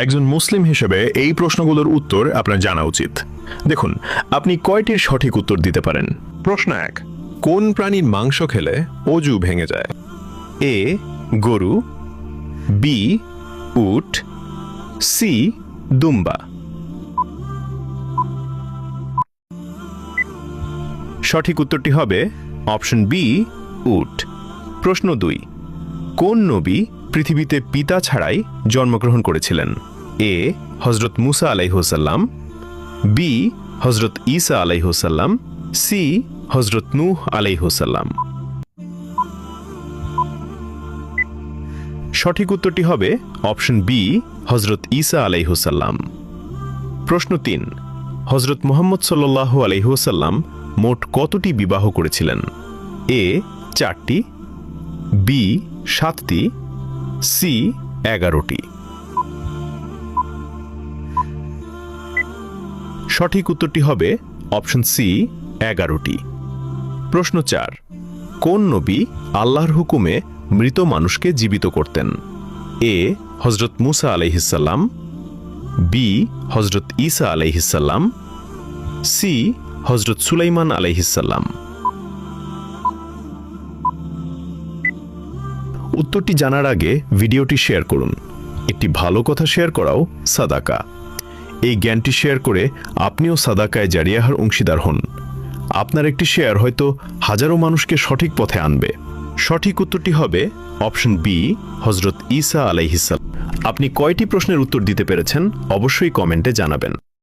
একজন মুসলিম হিসেবে এই প্রশ্নগুলোর উত্তর আপনার জানা উচিত। দেখুন, আপনি কয়টির সঠিক উত্তর দিতে পারেন। প্রশ্ন 1, কোন প্রাণীর মাংস খেলে অজু ভেঙে যায়? এ গরু, বি উট, সি দুম্বা। সঠিক উত্তরটি হবে অপশন বি উট। প্রশ্ন 2, কোন নবী পৃথিবীতে পিতা ছাড়াই জন্মগ্রহণ করেছিলেন? এ হযরত মুসা আলাইহিসসালাম, বি হযরত ঈসা আলাইহিসসালাম, সি হযরত নূহ আলাইহিসসালাম। সঠিক উত্তরটি হবে অপশন বি হযরত ঈসা আলাইহিসসালাম। প্রশ্ন 3, হযরত মুহাম্মদ সাল্লাল্লাহু আলাইহি ওয়াসাল্লাম মোট কতটি বিবাহ করেছিলেন? এ 4টি, বি 7টি, সি 11টি। সঠিক উত্তরটি হবে অপশন সি 11টি। প্রশ্ন 4, কোন নবী আল্লাহর হুকুমে মৃত মানুষকে জীবিত করতেন? এ হযরত মুসা আলাইহিসসালাম, বি হযরত ঈসা আলাইহিসসালাম, সি হযরত সুলাইমান আলাইহিসসালাম। উত্তরটি জানার আগে ভিডিওটি শেয়ার করুন। একটি ভালো কথা শেয়ার করাও সাদাকা। এই জ্ঞানটি শেয়ার করে আপনিও সাদাকায়ে জারিয়াহর অংশীদার হন। আপনার একটি শেয়ার হয়তো হাজারো মানুষকে সঠিক পথে আনবে। সঠিক উত্তরটি হবে অপশন বি হযরত ঈসা আলাইহিসসালাম। আপনি কয়টি প্রশ্নের উত্তর দিতে পেরেছেন অবশ্যই কমেন্টে জানাবেন।